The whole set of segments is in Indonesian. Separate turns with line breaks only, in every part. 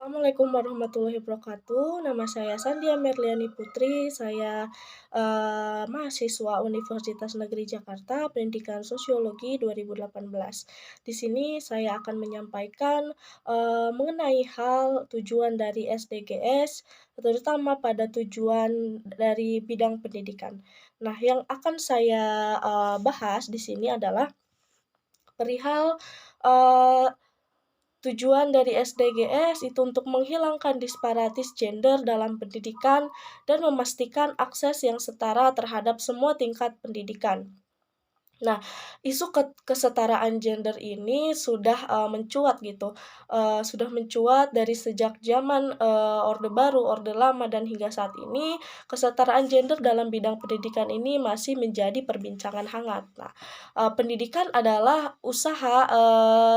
Assalamualaikum warahmatullahi wabarakatuh. Nama saya Sandia Merliani Putri. Saya mahasiswa Universitas Negeri Jakarta, Pendidikan Sosiologi 2018. Di sini saya akan menyampaikan mengenai hal tujuan dari SDGs, terutama pada tujuan dari bidang pendidikan. Nah, yang akan saya bahas di sini adalah perihal eh, tujuan dari SDGs itu untuk menghilangkan disparitas gender dalam pendidikan dan memastikan akses yang setara terhadap semua tingkat pendidikan. Nah, isu kesetaraan gender ini sudah mencuat gitu, sudah mencuat dari sejak zaman Orde Baru, Orde Lama, dan hingga saat ini kesetaraan gender dalam bidang pendidikan ini masih menjadi perbincangan hangat. Nah, pendidikan adalah usaha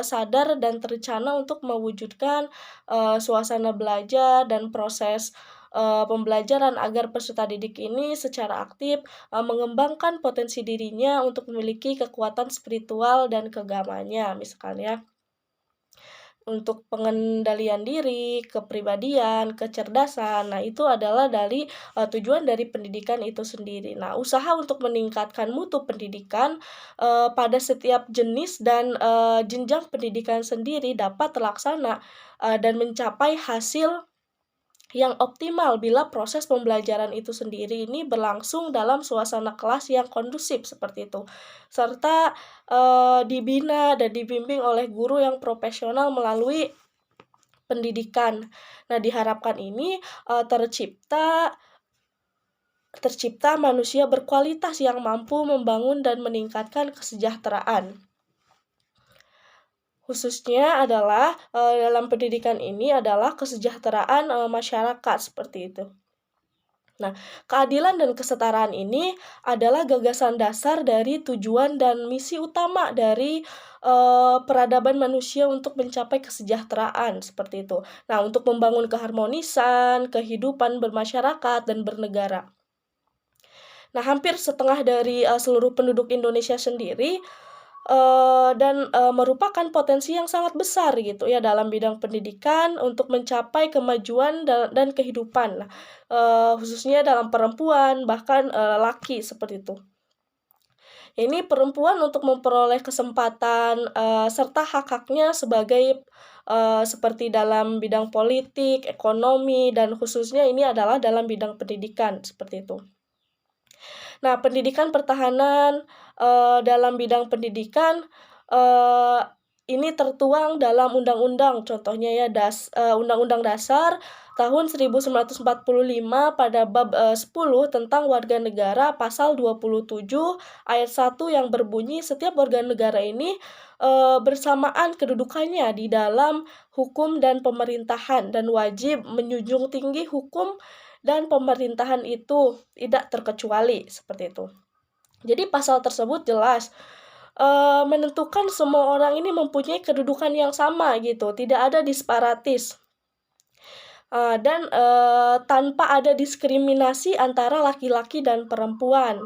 sadar dan terencana untuk mewujudkan suasana belajar dan proses pembelajaran agar peserta didik ini secara aktif mengembangkan potensi dirinya untuk memiliki kekuatan spiritual dan keagamannya, misalkan ya, untuk pengendalian diri, kepribadian, kecerdasan. Nah, itu adalah dari tujuan dari pendidikan itu sendiri. Nah, usaha untuk meningkatkan mutu pendidikan pada setiap jenis dan jenjang pendidikan sendiri dapat terlaksana dan mencapai hasil yang optimal bila proses pembelajaran itu sendiri ini berlangsung dalam suasana kelas yang kondusif seperti itu, serta dibina dan dibimbing oleh guru yang profesional melalui pendidikan. Nah, diharapkan ini tercipta manusia berkualitas yang mampu membangun dan meningkatkan kesejahteraan. Khususnya adalah dalam pendidikan ini adalah kesejahteraan masyarakat seperti itu. Nah, keadilan dan kesetaraan ini adalah gagasan dasar dari tujuan dan misi utama dari peradaban manusia untuk mencapai kesejahteraan seperti itu. Nah, untuk membangun keharmonisan, kehidupan bermasyarakat dan bernegara. Nah, hampir setengah dari seluruh penduduk Indonesia sendiri dan merupakan potensi yang sangat besar gitu ya dalam bidang pendidikan untuk mencapai kemajuan dan kehidupan. Nah, khususnya dalam perempuan bahkan laki seperti itu. Ini perempuan untuk memperoleh kesempatan serta hak-haknya sebagai seperti dalam bidang politik, ekonomi, dan khususnya ini adalah dalam bidang pendidikan seperti itu. Nah, pendidikan pertahanan dalam bidang pendidikan ini tertuang dalam undang-undang, contohnya ya Undang-Undang Dasar tahun 1945 pada bab 10 tentang warga negara pasal 27 ayat 1 yang berbunyi setiap warga negara ini bersamaan kedudukannya di dalam hukum dan pemerintahan dan wajib menjunjung tinggi hukum dan pemerintahan itu tidak terkecuali, seperti itu. Jadi pasal tersebut jelas menentukan semua orang ini mempunyai kedudukan yang sama gitu, tidak ada disparitas. Dan tanpa ada diskriminasi antara laki-laki dan perempuan.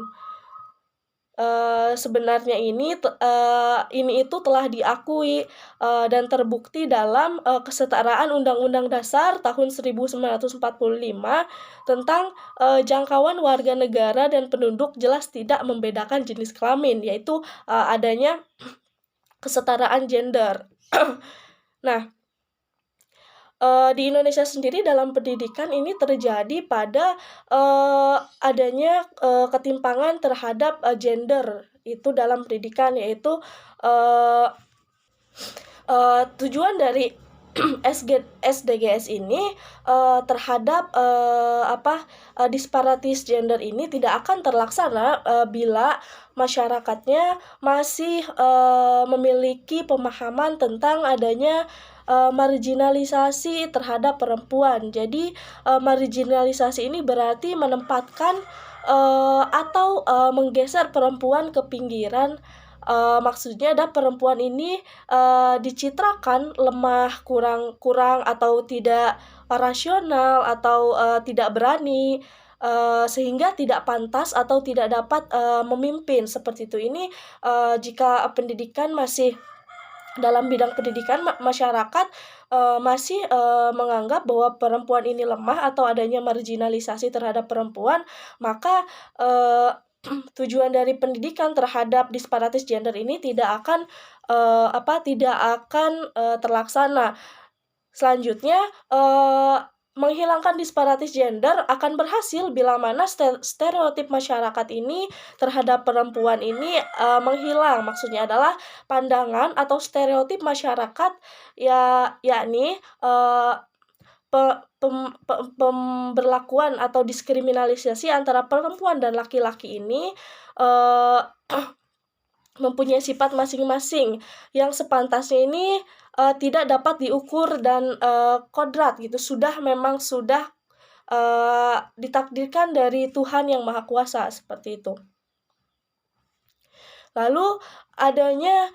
Sebenarnya ini itu telah diakui dan terbukti dalam kesetaraan Undang-Undang Dasar tahun 1945 tentang jangkauan warga negara dan penduduk jelas tidak membedakan jenis kelamin, yaitu adanya kesetaraan gender. Nah, di Indonesia sendiri dalam pendidikan ini terjadi pada adanya ketimpangan terhadap gender itu dalam pendidikan, yaitu tujuan dari SDGs ini terhadap disparitas gender ini tidak akan terlaksana bila masyarakatnya masih memiliki pemahaman tentang adanya marginalisasi terhadap perempuan. Jadi marginalisasi ini berarti menempatkan atau menggeser perempuan ke pinggiran. Maksudnya ada perempuan ini dicitrakan lemah, kurang atau tidak rasional atau tidak berani, sehingga tidak pantas atau tidak dapat memimpin seperti itu. Ini jika pendidikan masih dalam bidang pendidikan masyarakat, masih, menganggap bahwa perempuan ini lemah atau adanya marginalisasi terhadap perempuan, maka, tujuan dari pendidikan terhadap disparitas gender ini tidak akan, terlaksana. Selanjutnya, menghilangkan disparitas gender akan berhasil bila mana stereotip masyarakat ini terhadap perempuan ini, menghilang. Maksudnya adalah pandangan atau stereotip masyarakat yakni, pe pem pe pemberlakuan atau diskriminalisasi antara perempuan dan laki-laki ini, eee mempunyai sifat masing-masing yang sepantasnya ini, tidak dapat diukur dan, kodrat gitu, memang sudah ditakdirkan dari Tuhan Yang Maha Kuasa, seperti itu. Lalu adanya,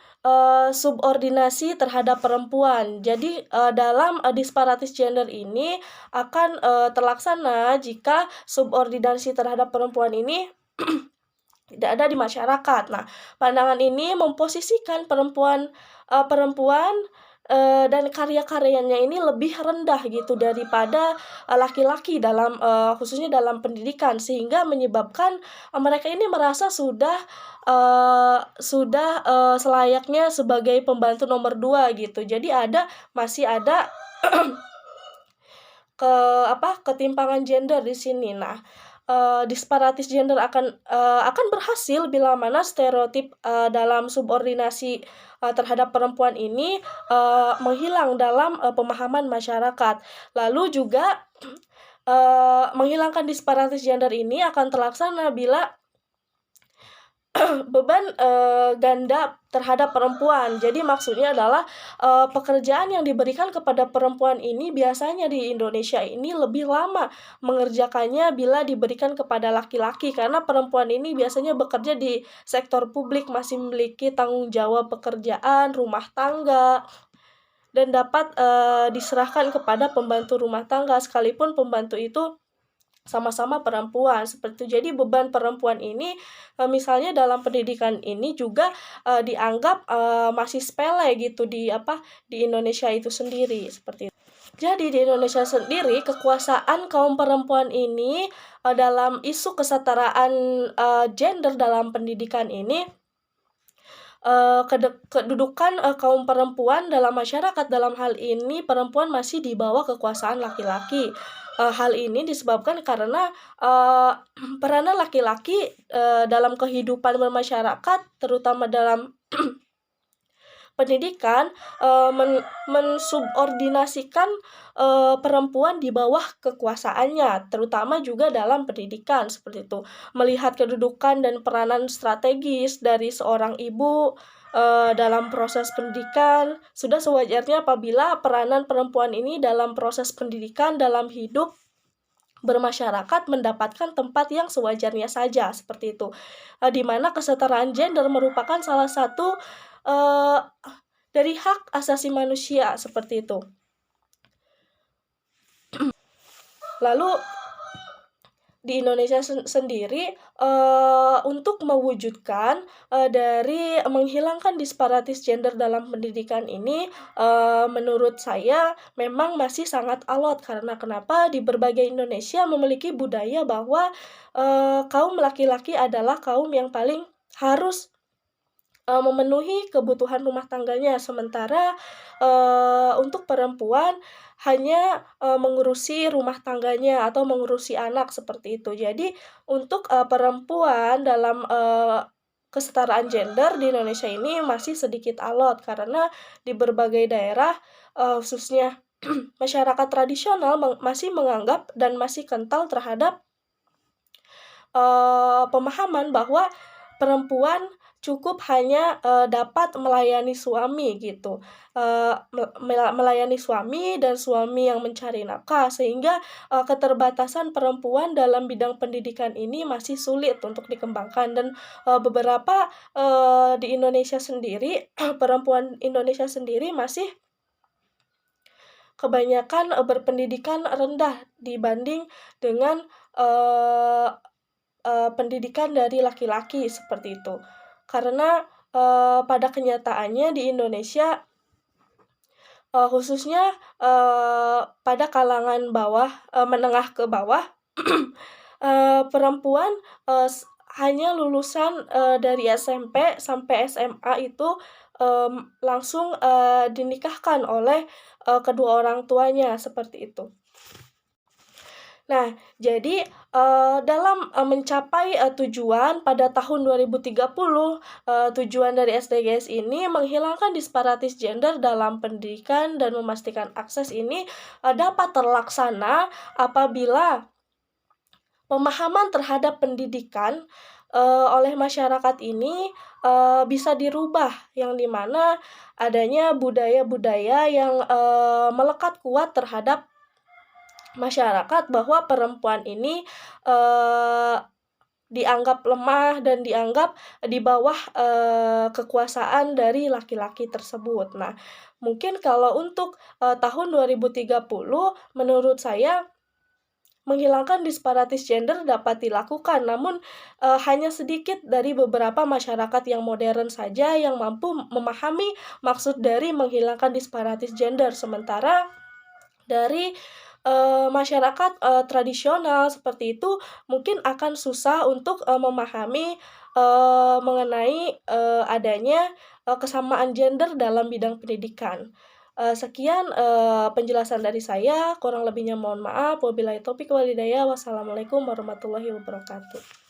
subordinasi terhadap perempuan. Jadi, dalam, disparitas gender ini akan, terlaksana jika subordinasi terhadap perempuan ini tidak ada di masyarakat. Nah, pandangan ini memposisikan perempuan, dan karya-karyanya ini lebih rendah gitu daripada, laki-laki khususnya dalam pendidikan, sehingga menyebabkan, mereka ini merasa selayaknya sebagai pembantu nomor 2 gitu. Jadi masih ada ketimpangan gender di sini. Nah, disparitas gender akan berhasil bila mana stereotip, dalam subordinasi, terhadap perempuan ini, menghilang dalam, pemahaman masyarakat. Lalu juga, menghilangkan disparitas gender ini akan terlaksana bila beban, ganda terhadap perempuan. Jadi maksudnya adalah, pekerjaan yang diberikan kepada perempuan ini biasanya di Indonesia ini lebih lama mengerjakannya bila diberikan kepada laki-laki, karena perempuan ini biasanya bekerja di sektor publik, masih memiliki tanggung jawab pekerjaan, rumah tangga, dan dapat, diserahkan kepada pembantu rumah tangga, sekalipun pembantu itu sama-sama perempuan, seperti itu. Jadi beban perempuan ini, misalnya dalam pendidikan ini juga, dianggap, masih sepele gitu di Indonesia itu sendiri, seperti itu. Jadi di Indonesia sendiri kekuasaan kaum perempuan ini, dalam isu kesetaraan, gender dalam pendidikan ini, kedudukan, kaum perempuan dalam masyarakat dalam hal ini perempuan masih di bawah kekuasaan laki-laki. Hal ini disebabkan karena, peranan laki-laki, dalam kehidupan bermasyarakat, terutama dalam pendidikan, mensubordinasikan, perempuan di bawah kekuasaannya, terutama juga dalam pendidikan, seperti itu. Melihat kedudukan dan peranan strategis dari seorang ibu, dalam proses pendidikan, sudah sewajarnya apabila peranan perempuan ini dalam proses pendidikan, dalam hidup bermasyarakat mendapatkan tempat yang sewajarnya saja, seperti itu. Di mana kesetaraan gender merupakan salah satu, eee, dari hak asasi manusia, seperti itu. Lalu di Indonesia sendiri, untuk mewujudkan, dari menghilangkan disparitas gender dalam pendidikan ini, menurut saya memang masih sangat alot. Karena kenapa? Di berbagai Indonesia memiliki budaya bahwa, kaum laki-laki adalah kaum yang paling harus, memenuhi kebutuhan rumah tangganya, sementara, untuk perempuan hanya, mengurusi rumah tangganya atau mengurusi anak, seperti itu. Jadi untuk, perempuan dalam, kesetaraan gender di Indonesia ini masih sedikit alot, karena di berbagai daerah, khususnya masyarakat tradisional masih menganggap dan masih kental terhadap, pemahaman bahwa perempuan cukup hanya, dapat melayani suami gitu, melayani suami dan suami yang mencari nafkah, sehingga, keterbatasan perempuan dalam bidang pendidikan ini masih sulit untuk dikembangkan. Dan, beberapa, di Indonesia sendiri, perempuan Indonesia sendiri masih kebanyakan, berpendidikan rendah dibanding dengan, pendidikan dari laki-laki, seperti itu. Karena, pada kenyataannya di Indonesia, khususnya, pada kalangan bawah, menengah ke bawah, perempuan, hanya lulusan, dari SMP sampai SMA itu, langsung, dinikahkan oleh, kedua orang tuanya, seperti itu. Nah, jadi, dalam, mencapai, tujuan pada tahun 2030, tujuan dari SDGs ini menghilangkan disparitas gender dalam pendidikan dan memastikan akses ini, dapat terlaksana apabila pemahaman terhadap pendidikan, oleh masyarakat ini, bisa dirubah, yang di mana adanya budaya-budaya yang, melekat kuat terhadap masyarakat bahwa perempuan ini, eee, dianggap lemah dan dianggap di bawah, kekuasaan dari laki-laki tersebut. Nah, mungkin kalau untuk, tahun 2030 menurut saya menghilangkan disparitas gender dapat dilakukan, namun, hanya sedikit dari beberapa masyarakat yang modern saja yang mampu memahami maksud dari menghilangkan disparitas gender. Sementara dari, masyarakat, tradisional seperti itu mungkin akan susah untuk, memahami, mengenai, adanya, kesamaan gender dalam bidang pendidikan. Sekian, penjelasan dari saya, kurang lebihnya mohon maaf. Wabillahi taufiq wal hidayah. Wassalamualaikum warahmatullahi wabarakatuh.